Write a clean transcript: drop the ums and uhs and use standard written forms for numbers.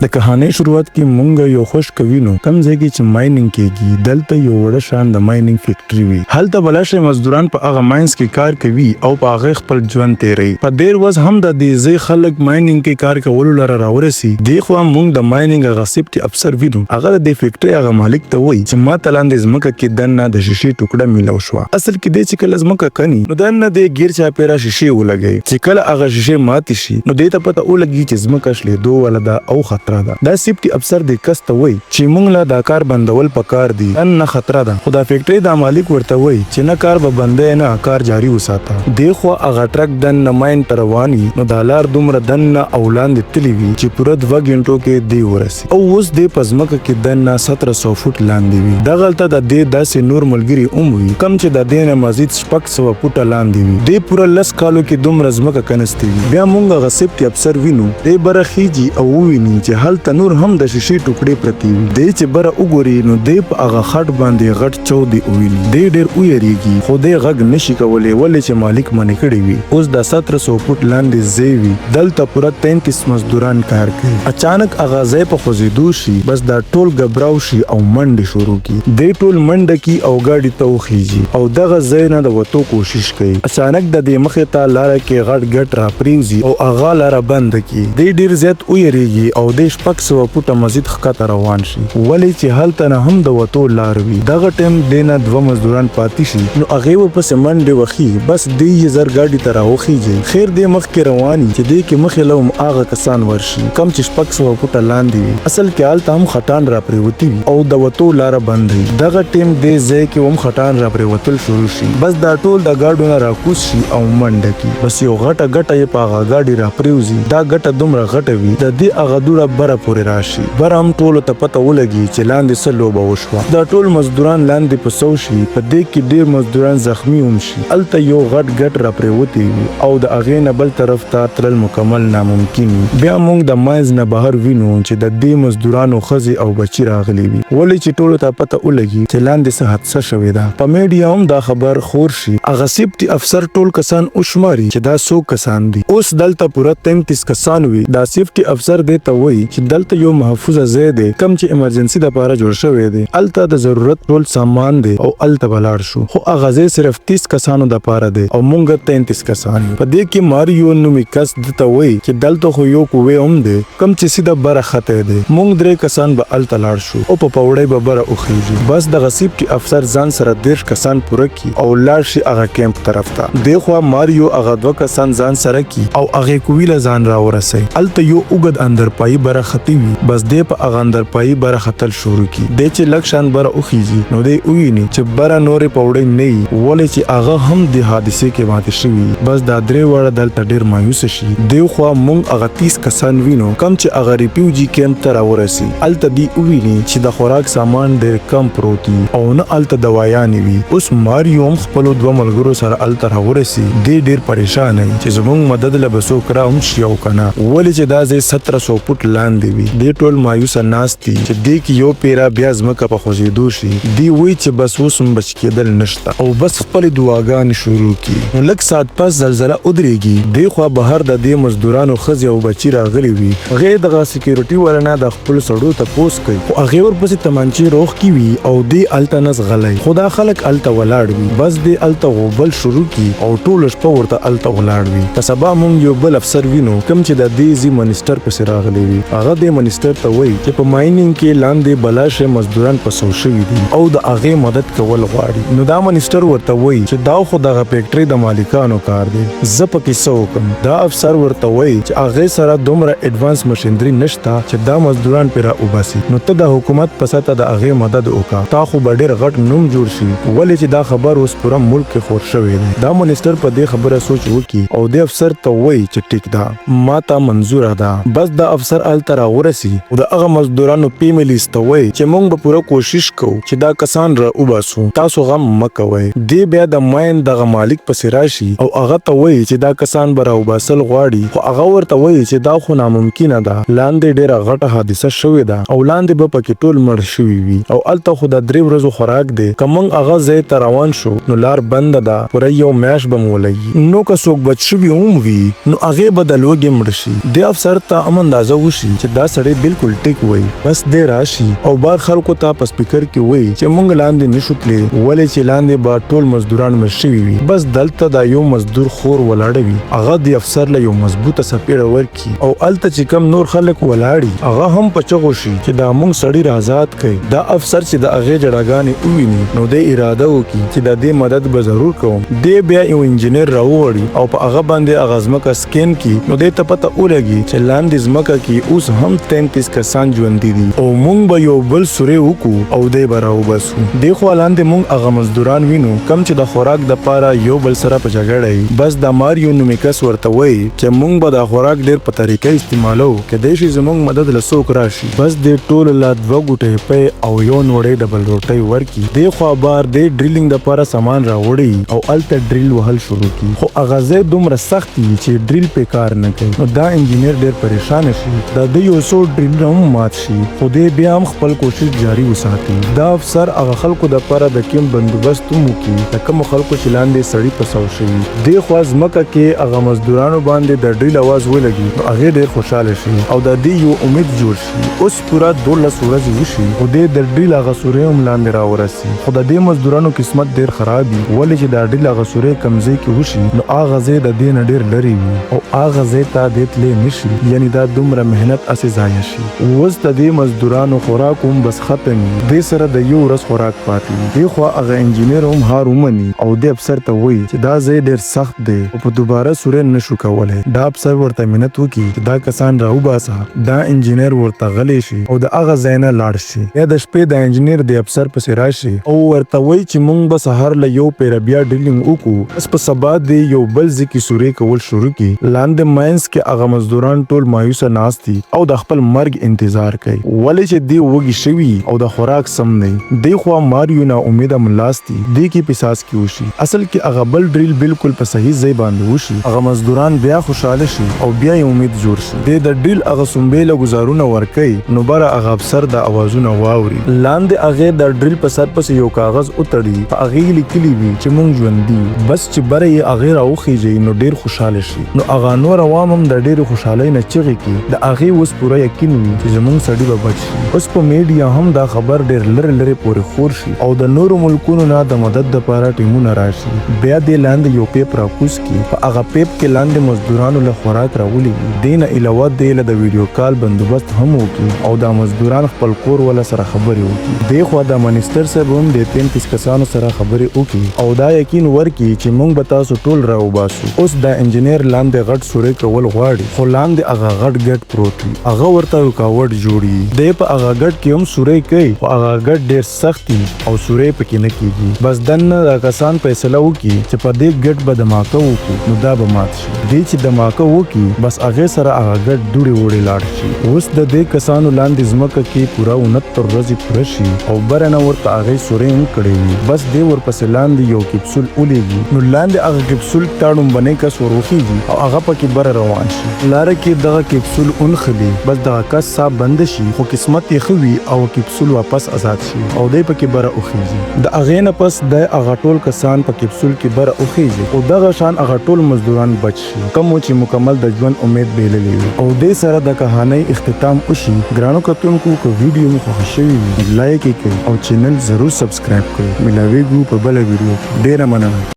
د کہانی شروعات کې مونږ یو خوش کوینو کم ځای کې چې مایننګ کېږي دلته یو وړه شان د مایننګ فیکټری وي. هلته بلشه مزدوران په هغه ماینز کې کار کوي او په هغه خپل ژوند تیری. په ډیر وز هم د دې ځای خلک مایننګ کې کار کولو لپاره راورسي. دی خو مونږ د مایننګ هغه سیفټي افسر وینو. هغه د فیکټری هغه مالک ته وایي چې ما تلاندې زمکه کې دنه د شیشې ټوکړه میلاو شو. اصل کې دې چې کله زمکه کني نو دنه د غیر چا پیرا شیشې ولګي چې کله هغه شیشې مات شي نو دې ته پته ولګي چې زمکه شلې دوه ولدا او خطر ده. دا سیفټي افسر د کس ته وایي چې مونږ لا دا کار بندول پکار دي ان خطر ده. خدا فیکټری دا مالک ورته وایي چې نه کار به بندې نه کار جاری وساته. دی خو هغه ټرک دن ماین رواني نو د لار دومره دن اولان د تلی وی چې پوره 2 غنټو کې دی ورسي او اوس د پزمکه کې دن 1700 فوټ لاندې وی. دا غلطه د دې داسې نور ملګری وي کم چې د دینه مزید شپږ 100 فوټ لاندې وی. دی پوره لس کالو کې دومره زمکه کنستي وی. بیا مونږ هغه سیفټي افسر وینو دی برخیږي او ویني چې هلته نور هم د شیشې ټوکړې پرتی وي. دی چې بره وګوري نو دی په هغه خټ باندې غټ چودي ویني. دی ډیر ویریږي خو دی غږ نشي کولای ولې چې مالک منې کړی وي. اوس د 1700 فوټ لاندې ځای وي. دلته پوره 33 مزدوران کار کوي. اچانک هغه ځای په خوځېدو شي بس دا ټول غبراو شي او منډې شروع کی. دی ټول منډه کی او ګاډي ته وخیږي او دغه ځای نه د وتو کوشش کوي. اچانک د دې مخې ته لاره کې غټ غټ را پریوزي او هغه لاره بند کی. دی ډیر زیات ویریږي او د 600 فوټه مزید ښکته روان شي ولې چې هلته نه هم د وتو لار وي. دغه ټیم دینه 2 مزدوران پاتې شي نو هغه ورپسې منډې وخی بس دی زر ګاډي ته راوخیږي. خیر دی مخ کې رواني چې دی کې مخې لوم هغه کسان ورشي کم چې 600 فوټه لاندې وي. اصل کې هلته هم خټان را پریوتی وي او د وتو لار بند وي. دغه ټیم دی ځای کې هم خټان را پریوتل شروع شي بس دا ټول د ګاډو نه راکوس شي او منډه کی. بس یو غټه یې په هغه ګاډي را پریوزي. دا غټه دومره غټه وي د دې هغه دوره بره پورې راشي. بره هم ټولو ته پته ولګي چې لاندې څه لوبه وشوه. دا ټول مزدوران لاندې په سو شي. په دې کې ډیر مزدوران زخمی هم شي. هلته یو غټ را پریوتی وي او د هغې نه بل طرف ته تلل مکمل ناممکن وي. بیا موږ د ماینز نه بهر وینو چې د دې مزدورانو ښځې او بچي راغلي وي ولې چې ټولو ته پته ولګي چې لاندې څه حادثه شوې ده. په میډیا هم دا خبر خور شي. هغه سیفټي افسر ټول کسان وشماري چې دا څو کسان دي. اوس دلته پوره 33 کسان وي. دا سیفټي افسر دی ته وایي چې دلته یو محفوظه ځای دی کم چې ایمرجنسي لپاره جوړ شوی دی. الته د ضرورت ټول سامان دی او الته بلاړ شو خو هغه ځای صرف 30 کسانو لپاره دی او مونږ 33 کسان. په دې کې ماریو نومي کس دته وایي چې دلته خو یو کوې هم دی کم چې سیده بره خطه دی. مونږ 3 کسان به الته لاړ شو او په پوړې به بره وخیږي. بس د سیفټي افسر ځان سره 10 کسان پوره کی او لاړ شي هغه کیمپ طرف ته. دی خو ماریو هغه 2 کسان ځان سره کی او هغه کویله ځان را ورسي. الته یو وګد اندر پای بره ختی وي بس دی په هغه اندر پای بره خطل شروع کی. دی چې لکشان بره وخیږي نو دی ویني چې بره نورې پوړې نه ولې چې هغه هم د حادثه کې ماته شوی. بس دا 3 وړه دلته ډیر مایوس شي. دی خو مونږ هغه 30 کسان وینو کم چې هغه ریفیوجی کیمپ ته راورسي. الته دی ویني چې د خوراک سامان ډیر کم پروتي او نه الته دوايانې وي. اوس ماریو هم خپل 2 ملګرو سره الته راورسي. دی ډیر پریشان دی چې زمونږ مدد لبسو کرا هم شي او کنه ولې چې دا ځای 1700 فوټ لاندې وي. دی ټول مایوس ناست دي چې دی کې یو پیرا بیا زمکه په خوځېدو شي. دی وایي چې بس اوس هم بچ کېدل نشته او بس خپل دعاګانې شروع کی. نو لږ ساعت پس زلزله ودرېږي. دی خو بهر د دې مزدورانو ښځې او بچي راغلي وي. هغې دغه سکیورټي ورنه د خپل سړو تپوس کوي خو هغې ورپسې تمانچې روغ کی وي او دی الته نس غلی. خو دا خلک الته ولاړ وي. بس دی الته غوبل شروع کی او ټوله شپه ورته الته ولاړ وي. په سبا مونږ یو بل افسر وینو کوم چې د دې زی منسټر پسې راغلی وي. هغه د منسټر ته وایي چې په مایننګ کې لاندې بلاشه مزدوران په سو شوي دي او د هغې مدد کول غواړي. نو دا منسټر ورته وایي چې دا خو دغه فیکټري د مالکانو کار دی زه پکې څه وکړم. دا افسر ورته وایي چې هغې سره دومره ایډوانس مشینري نشته چې دا مزدوران پې را وباسي. نو ته د حکومت په سطحه د هغې مدد وکړه. تا خو به ډېر غټ نوم جوړ شي ولې چې دا خبر اوس پوره ملک کې خور شوی دی. دا منسټر په دې خبره سوچ وکړي او د افسر ته وایي چې ټیک ده ما ته منظوره ده. بس د افسر الته راورسي او د هغه مزدورانو فیملیز ته وایي چې موږ به پوره کوشش کوو چې دا کسان را وباسو تاسو غم مه کوئ. دی بیا د ماین دغه مالک پسې راشي او هغه ته وایي چې دا کسان به را وباسل غواړي خو هغه ورته وایي چې دا خو ناممکنه ده. لاندې ډېره غټه حادثه شوې ده او لاندې به پکې ټول مړ شوي وي او الته خو د 3 ورځو خوراک دی. که موږ هغه ځای ته روان شو نو لار بنده ده پوره یو میاشت به مو ولګي. نو که څوک بچ شوي هم وي نو هغې به د لوږې مړ شي. دې افسر ته هم اندازه وشي شي چې دا سړی بالکل ټیک وای. بس دې راشي او بار خلکو ته په سپیکر کې وای چې مونږ لاندې نشو تللی ولې چې لاندې به ټول مزدوران مړ شوي وي. بس دلته دا یو مزدور خور ولاړه وي هغه د افسر له یو مضبوطه څپېړه ورکي او الته چې کم نور خلک ولاړي هغه هم په چغو شي چې دا مونږ سړی را آزاد کړي. دا افسر چې د هغې جړاګانې وویني نو دی اراده وکړي چې د دې مدد به ضرور کوم. دی بیا یو انجینر راوغړي او په هغه باندې هغه ځمکه سکین کړي نو دی ته پته ولګي چې لاندې ځمکه کې اوس هم 33 کسان ژوندي دي او مونږ به یو بل سورې وکړو او دی به راوباسو. دی خوا لاندې مونږ هغه مزدوران وینو کم چې د خوراک دپاره یو بل سره په جګړه وي. بس د ماریو نومې کس ورته وایي چې مونږ به د خوراک ډېر په طریقه استعمالو کیدای شي زمونږ مدد له څوک راشي. بس دی ټولو له 2 ګوټۍ پی او یو نوړۍ ډبل روټۍ ورکړي. دی خوا بار دی ډریلینګ دپاره سامان راوړي او هلته ډریل وهل شروع کړي خو هغه ځای دومره سخت وي چې ډریل پې کار نه کوي. نو دا انجینر ډېر پریشانه شي د ده یو څو ډریلونه هم مات شي خو دی بیا هم خپل کوشش جاري وساتي. دا افسر هغه خلکو دپاره د کیم بندوبست هم وکړي د کومو خلکو چې لاندې سړي پسو شوي. دی خوا ځمکه کې هغه مزدورانو باندې د ډریل اواز ولګي نو هغې ډېر خوشحاله شي او د دې یو امید جوړ شي. اوس پوره 12 ورځې وشي خو دی د ډریل هغه سورۍ هم لاندې راورسي خو د دې مزدورانو قسمت ډېر خراب وي ولې چې د ډریل هغه سورۍ کوم ځای کې وشي نو هغه ځای د دې نه ډېر لرې وي او هغه ځای ته دی تللی نشي یعنې دا دومره محنت هسې ضایع شي. اوس د دې مزدورانو خوراک هم بس ختم وي دې سره د یو ورځ خوراک پاتې وي. دې خوا هغه انجینر هم هار ومني او دې افسر ته وایي چې دا ځای ډېر سخت دی او په دوباره سورۍ نشو کولی. دا افسر ورته منت وکړي چې دا کسان راوباسه. دا انجینر ورته غلی شي او د هغه ځای نه لاړ شي. یا د شپې د انجینر د افسر پسې راشي او ورته وایي چې مونږ به سهار له یو پیره بیا ډریلینګ وکړو. بس په سبا دی یو بل ځای کې سورۍ کول شروع کړي. لاندې ماینس کې هغه مزدوران ټول مایوسه ناست دي او د خپل مرګ انتظار کوي ولې چې دی وږي شوي او د خوراک سم نه. دی خوا ماریو نا امیده ملاست دي دی کې پساس کې وشي. اصل کې هغه بل ډریل بالکل په صحیح ځای باندې وشي. هغه مزدوران بیا خوشحاله شي او بیا یې امید جوړ شي. دی د ډریل هغه سنبې له ګزارونه ورکوي نو بره هغه افسر د اوازونه واوري. لاندې هغې د ډریل په سر پسې یو کاغذ وتړي په هغې لیکلي وي چې مونږ ژوندي یو. بس چې بره یې هغې راوخیږي نو ډېر خوشحاله شي. نو هغه نور عوام هم د ډېرې خوشحالۍ نه چغې کړي. د هغې اوس پوره یقین وي چې زمونږ سړي به بچ شي. اوس په میډیا هم دا خبر ډېر لرې لرې پورې خور شي او د نورو ملکونو نه د مدد دپاره ټیمونه راشي. بیا دې لاندې یو پیپ راکوز کړي. په هغه پیپ کې لاندې مزدورانو له خوراک راولېږي. دې نه علاوه دې له د ویډیو کال بندوبست هم وکړي او دا مزدوران خپل کور ولا سره خبرې وکړي. دې خوا د منیسټر صاحب هم د 33 کسانو سره خبرې وکړي او دا یقین ورکړي چې مونږ به تاسو ټول راوباسو. اوس دا انجینر لاندې غټ سورۍ کول غواړي خو لاندې هغه غټ ګټ پروت وي. هغه ورته رکاوټ جوړي. دی په هغه ګټ کې هم سورۍ کوي خو هغه ګټ ډېر سخت وي او سورۍ پکې نه کېږي. بس دننه دا کسان فیصله وکړي چې په دې ګټ به دماکه وکړو نو دا به مات شي. دی چې دماکه وکړي بس هغې سره هغه ګټ دوړې وړې لاړ شي. اوس د دې کسانو لاندې ځمکه کې پوره 69 ورځې پوره شي او بره نه ورته هغې سورۍ هم کړې وي. بس دی ورپسې لاندې یو کپسول ولېږي نو لاندې هغه کپسول تا ډومبنی کس ورخیږي او هغه پکې بره روان شي. لاره کې دغه کپسول ونښلي بس دغه کس ساه بنده شي خو قسمت یې ښه وي او کپسول واپس آزاد شي او دی پکې بره وخیږي. د هغې نه پس دی هغه ټول کسان په کپسول کې بره وخیږي او دغه شان هغه ټول مزدوران بچ شي کوم چې مکمل د ژوند امید بایللې وي. او دې سره د کهانۍ اختتام وشي. ګرانو کتونکو که ویډیو مو خوښ شوي وي لایک یې کړئ او چینل ضرور سبسکرایب کړئ. ملاویږو په بله ویډیو کې. ډېره مننه.